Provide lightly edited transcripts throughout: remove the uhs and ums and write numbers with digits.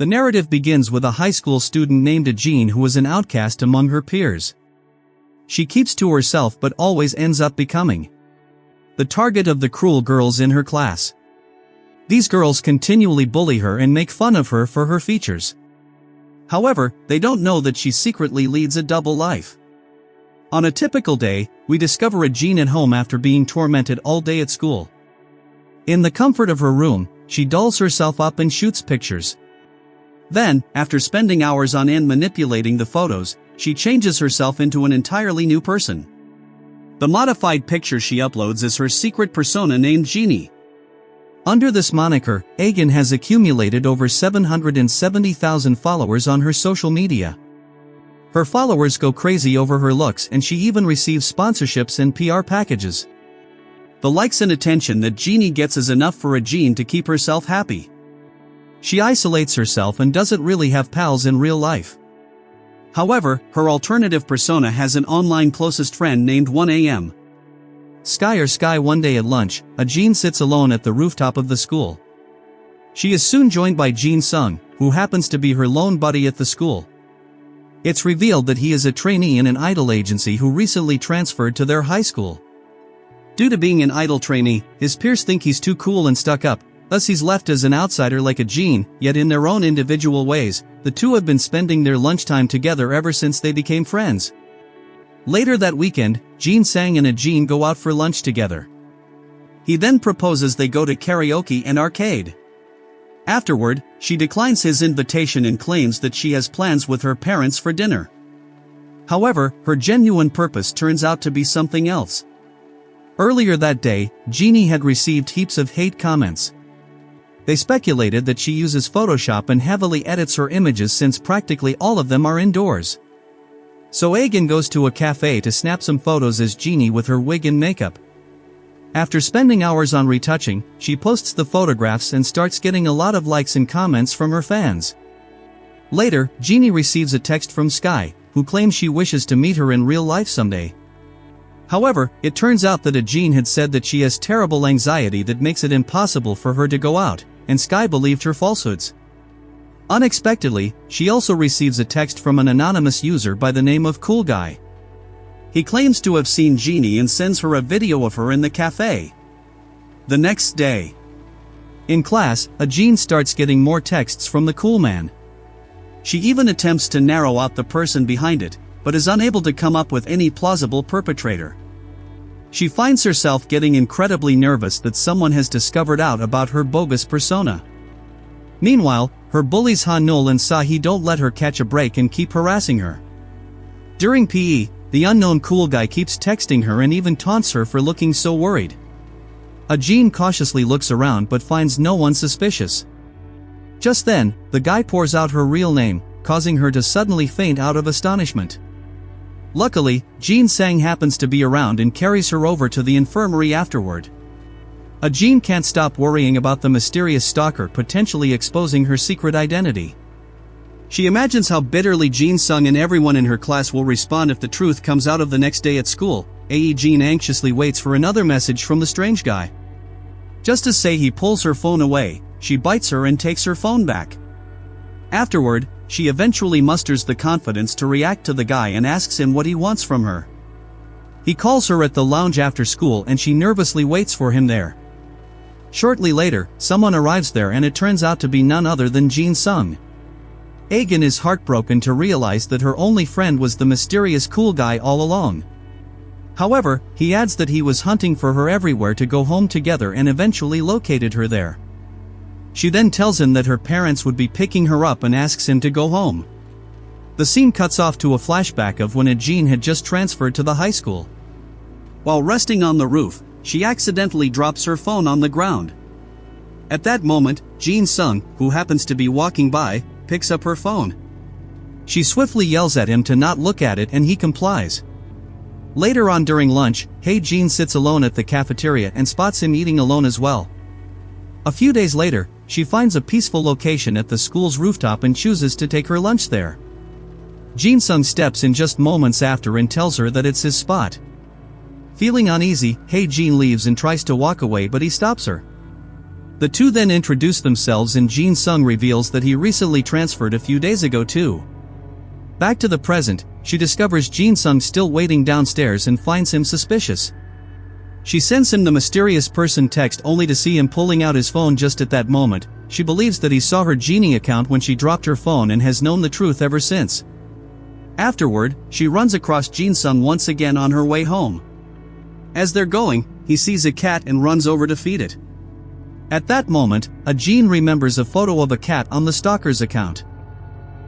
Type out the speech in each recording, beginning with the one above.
The narrative begins with a high school student named Jean who is an outcast among her peers. She keeps to herself but always ends up becoming the target of the cruel girls in her class. These girls continually bully her and make fun of her for her features. However, they don't know that she secretly leads a double life. On a typical day, we discover Jean at home after being tormented all day at school. In the comfort of her room, she dolls herself up and shoots pictures. Then, after spending hours on end manipulating the photos, she changes herself into an entirely new person. The modified picture she uploads is her secret persona named Jeannie. Under this moniker, Agan has accumulated over 770,000 followers on her social media. Her followers go crazy over her looks and she even receives sponsorships and PR packages. The likes and attention that Jeannie gets is enough for Jean to keep herself happy. She isolates herself and doesn't really have pals in real life. However, her alternative persona has an online closest friend named 1am. Sky one day at lunch, Jean sits alone at the rooftop of the school. She is soon joined by Jin Sung, who happens to be her lone buddy at the school. It's revealed that he is a trainee in an idol agency who recently transferred to their high school. Due to being an idol trainee, his peers think he's too cool and stuck up, thus he's left as an outsider like Jean, yet in their own individual ways, the two have been spending their lunchtime together ever since they became friends. Later that weekend, Jin Sang and Jean go out for lunch together. He then proposes they go to karaoke and arcade. Afterward, she declines his invitation and claims that she has plans with her parents for dinner. However, her genuine purpose turns out to be something else. Earlier that day, Jeannie had received heaps of hate comments. They speculated that she uses Photoshop and heavily edits her images since practically all of them are indoors. So Agan goes to a cafe to snap some photos as Jeannie with her wig and makeup. After spending hours on retouching, she posts the photographs and starts getting a lot of likes and comments from her fans. Later, Jeannie receives a text from Sky, who claims she wishes to meet her in real life someday. However, it turns out that Jean had said that she has terrible anxiety that makes it impossible for her to go out, and Sky believed her falsehoods. Unexpectedly, she also receives a text from an anonymous user by the name of Cool Guy. He claims to have seen Jeannie and sends her a video of her in the cafe. The next day, in class, Jean starts getting more texts from the cool man. She even attempts to narrow out the person behind it, but is unable to come up with any plausible perpetrator. She finds herself getting incredibly nervous that someone has discovered out about her bogus persona. Meanwhile, her bullies Han-Nul and Sa-hee don't let her catch a break and keep harassing her. During PE, the unknown cool guy keeps texting her and even taunts her for looking so worried. Jean cautiously looks around but finds no one suspicious. Just then, the guy pours out her real name, causing her to suddenly faint out of astonishment. Luckily, Jin Sang happens to be around and carries her over to the infirmary afterward. Jean can't stop worrying about the mysterious stalker potentially exposing her secret identity. She imagines how bitterly Jin Sung and everyone in her class will respond if the truth comes out of the next day at school. Jean anxiously waits for another message from the strange guy. Just as Sa-hee pulls her phone away, she bites her and takes her phone back. Afterward, she eventually musters the confidence to react to the guy and asks him what he wants from her. He calls her at the lounge after school and she nervously waits for him there. Shortly later, someone arrives there and it turns out to be none other than Jin Sung. Agan is heartbroken to realize that her only friend was the mysterious cool guy all along. However, he adds that he was hunting for her everywhere to go home together and eventually located her there. She then tells him that her parents would be picking her up and asks him to go home. The scene cuts off to a flashback of when Jean had just transferred to the high school. While resting on the roof, she accidentally drops her phone on the ground. At that moment, Jin Sung, who happens to be walking by, picks up her phone. She swiftly yells at him to not look at it and he complies. Later on during lunch, Jean sits alone at the cafeteria and spots him eating alone as well. A few days later, she finds a peaceful location at the school's rooftop and chooses to take her lunch there. Jin Sung steps in just moments after and tells her that it's his spot. Feeling uneasy, Jean leaves and tries to walk away but he stops her. The two then introduce themselves and Jin Sung reveals that he recently transferred a few days ago too. Back to the present, she discovers Jin Sung still waiting downstairs and finds him suspicious. She sends him the mysterious person text only to see him pulling out his phone just at that moment. She believes that he saw her Genie account when she dropped her phone and has known the truth ever since. Afterward, she runs across Jin Sung once again on her way home. As they're going, he sees a cat and runs over to feed it. At that moment, Jin remembers a photo of a cat on the stalker's account.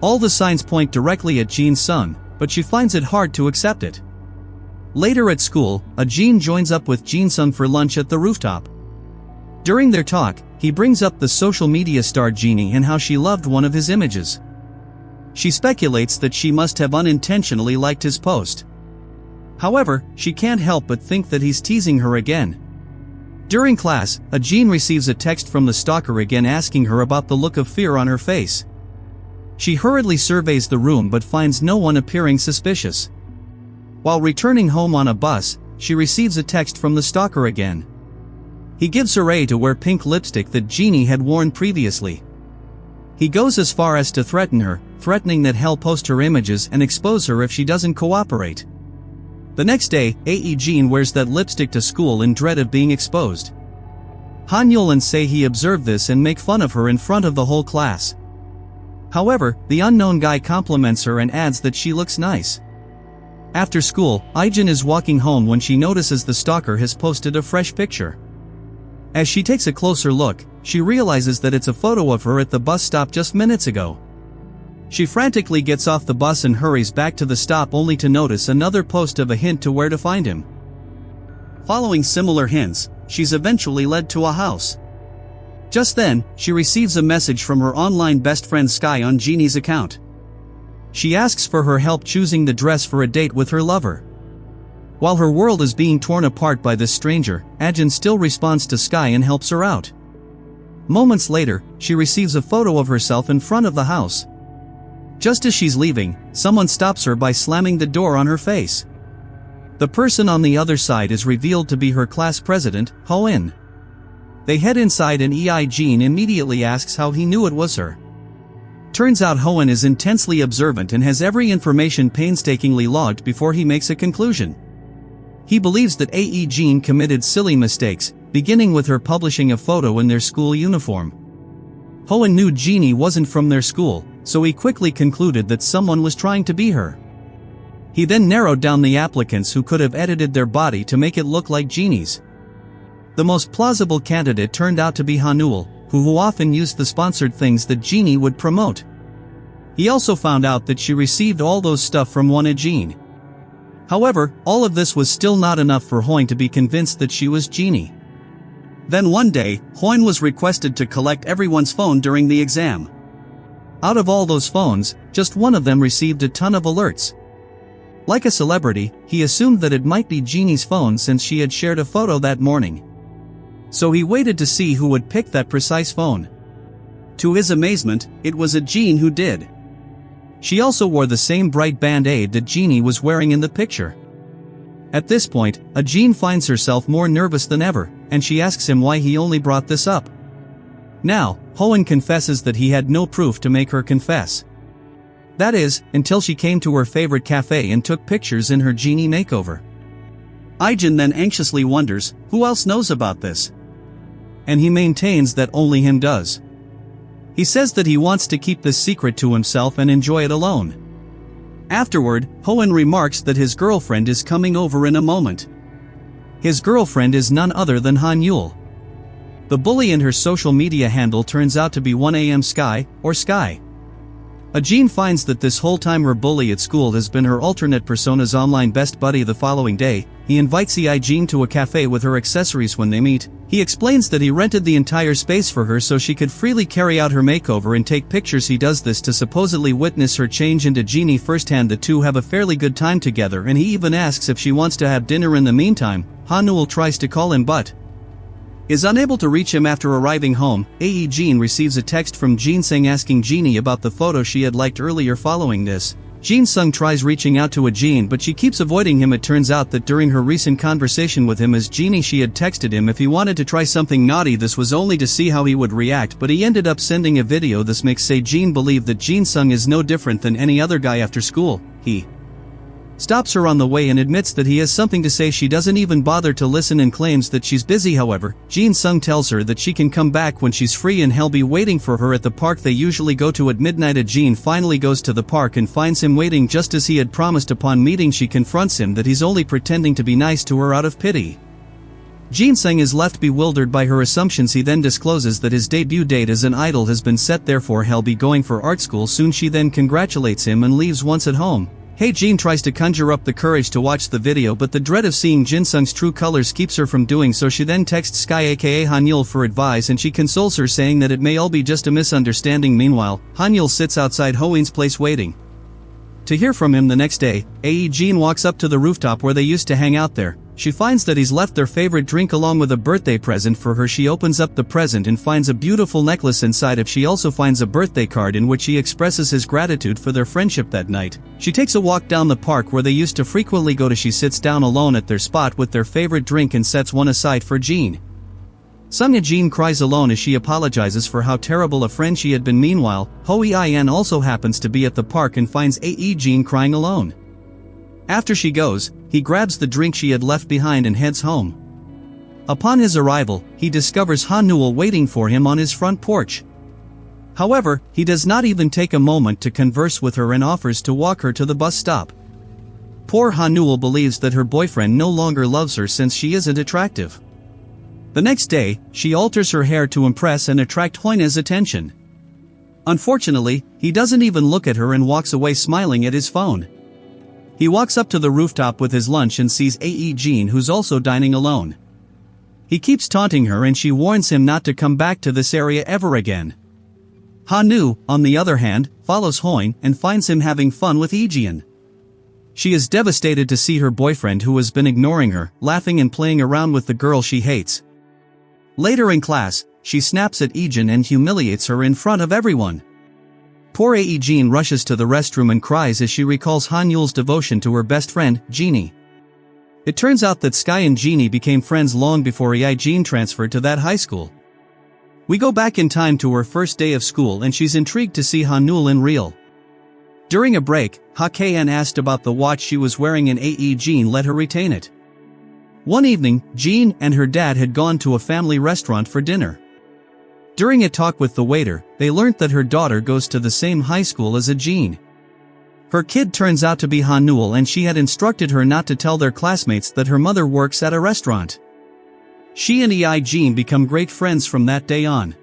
All the signs point directly at Jin Sung, but she finds it hard to accept it. Later at school, Jin joins up with Jin Sung for lunch at the rooftop. During their talk, he brings up the social media star Genie and how she loved one of his images. She speculates that she must have unintentionally liked his post. However, she can't help but think that he's teasing her again. During class, Jin receives a text from the stalker again asking her about the look of fear on her face. She hurriedly surveys the room but finds no one appearing suspicious. While returning home on a bus, she receives a text from the stalker again. He gives her to wear pink lipstick that Genie had worn previously. He goes as far as to threaten her, threatening that he'll post her images and expose her if she doesn't cooperate. The next day, Jin wears that lipstick to school in dread of being exposed. Han-yul and Sei observe this and make fun of her in front of the whole class. However, the unknown guy compliments her and adds that she looks nice. After school, Ijin is walking home when she notices the stalker has posted a fresh picture. As she takes a closer look, she realizes that it's a photo of her at the bus stop just minutes ago. She frantically gets off the bus and hurries back to the stop only to notice another post of a hint to where to find him. Following similar hints, she's eventually led to a house. Just then, she receives a message from her online best friend Sky on Genie's account. She asks for her help choosing the dress for a date with her lover. While her world is being torn apart by this stranger, Ajin still responds to Sky and helps her out. Moments later, she receives a photo of herself in front of the house. Just as she's leaving, someone stops her by slamming the door on her face. The person on the other side is revealed to be her class president, Hoin. They head inside and Jin immediately asks how he knew it was her. Turns out Hoin is intensely observant and has every information painstakingly logged before he makes a conclusion. He believes that Jin committed silly mistakes, beginning with her publishing a photo in their school uniform. Hoin knew Genie wasn't from their school, so he quickly concluded that someone was trying to be her. He then narrowed down the applicants who could have edited their body to make it look like Genie's. The most plausible candidate turned out to be Han-yul, who often used the sponsored things that Genie would promote. He also found out that she received all those stuff from one Jin. However, all of this was still not enough for Hoin to be convinced that she was Genie. Then one day, Hoin was requested to collect everyone's phone during the exam. Out of all those phones, just one of them received a ton of alerts. Like a celebrity, he assumed that it might be Genie's phone since she had shared a photo that morning. So he waited to see who would pick that precise phone. To his amazement, it was Jin who did. She also wore the same bright band-aid that Genie was wearing in the picture. At this point, Jin finds herself more nervous than ever, and she asks him why he only brought this up. Now, Hoin confesses that he had no proof to make her confess. That is, until she came to her favorite cafe and took pictures in her Genie makeover. Ijin then anxiously wonders, who else knows about this? And he maintains that only him does. He says that he wants to keep this secret to himself and enjoy it alone. Afterward, Hoin remarks that his girlfriend is coming over in a moment. His girlfriend is none other than Han-yul. The bully in her social media handle turns out to be 1am Sky, or Sky. Jin finds that this whole time her bully at school has been her alternate persona's online best buddy. The following day, he invites Jin to a cafe with her accessories. When they meet, he explains that he rented the entire space for her so she could freely carry out her makeover and take pictures. He does this to supposedly witness her change into Genie firsthand. The two have a fairly good time together and he even asks if she wants to have dinner in the meantime. Han-yul tries to call him but is unable to reach him. After arriving home, Jin receives a text from Jin Sung asking Genie about the photo she had liked earlier. Following this, Jin Sung tries reaching out to Jin, but she keeps avoiding him. It turns out that during her recent conversation with him as Genie, she had texted him if he wanted to try something naughty. This was only to see how he would react, but he ended up sending a video. This makes Jin believe that Jin Sung is no different than any other guy after school. He stops her on the way and admits that he has something to say. She doesn't even bother to listen and claims that she's busy. However, Jin Sung tells her that she can come back when she's free and he'll be waiting for her at the park they usually go to at midnight. Jin finally goes to the park and finds him waiting just as he had promised. Upon meeting, she confronts him that he's only pretending to be nice to her out of pity. Jin Sung is left bewildered by her assumptions. He then discloses that his debut date as an idol has been set, therefore he'll be going for art school soon. She then congratulates him and leaves. Once at home, Jin tries to conjure up the courage to watch the video, but the dread of seeing Jin Sung's true colors keeps her from doing so. She then texts Sky aka Hanyul for advice, and she consoles her, saying that it may all be just a misunderstanding. Meanwhile, Hanyul sits outside Hoin's place waiting to hear from him. The next day, Jin walks up to the rooftop where they used to hang out there. She finds that he's left their favorite drink along with a birthday present for her. She opens up the present and finds a beautiful necklace inside it. She also finds a birthday card in which he expresses his gratitude for their friendship that night. She takes a walk down the park where they used to frequently go to. She sits down alone at their spot with their favorite drink and sets one aside for Jin Sung. Jin cries alone as she apologizes for how terrible a friend she had been. Meanwhile, Hoin also happens to be at the park and finds Jin crying alone. After she goes, he grabs the drink she had left behind and heads home. Upon his arrival, he discovers Hanyul waiting for him on his front porch. However, he does not even take a moment to converse with her and offers to walk her to the bus stop. Poor Hanyul believes that her boyfriend no longer loves her since she isn't attractive. The next day, she alters her hair to impress and attract Hoin's attention. Unfortunately, he doesn't even look at her and walks away smiling at his phone. He walks up to the rooftop with his lunch and sees Jin, who's also dining alone. He keeps taunting her and she warns him not to come back to this area ever again. Hanu, on the other hand, follows Hoin and finds him having fun with Jin. She is devastated to see her boyfriend, who has been ignoring her, laughing and playing around with the girl she hates. Later in class, she snaps at Jin and humiliates her in front of everyone. Poor Jin rushes to the restroom and cries as she recalls Hanyul's devotion to her best friend, Genie. It turns out that Sky and Genie became friends long before Jin transferred to that high school. We go back in time to her first day of school and she's intrigued to see Hanyul in real. During a break, Hakan asked about the watch she was wearing and Jin let her retain it. One evening, Jin and her dad had gone to a family restaurant for dinner. During a talk with the waiter, they learnt that her daughter goes to the same high school as Jin. Her kid turns out to be Hanyul, and she had instructed her not to tell their classmates that her mother works at a restaurant. She and Jin become great friends from that day on.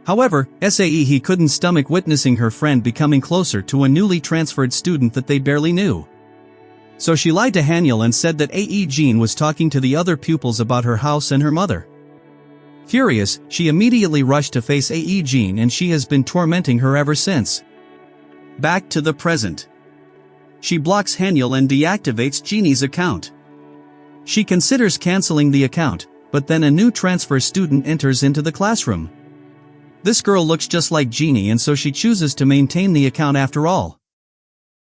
However, he couldn't stomach witnessing her friend becoming closer to a newly transferred student that they barely knew. So she lied to Hanyul and said that Jin was talking to the other pupils about her house and her mother. Furious, she immediately rushed to face Jin, and she has been tormenting her ever since. Back to the present. She blocks Hanyul and deactivates Genie's account. She considers canceling the account, but then a new transfer student enters into the classroom. This girl looks just like Genie, and so she chooses to maintain the account after all.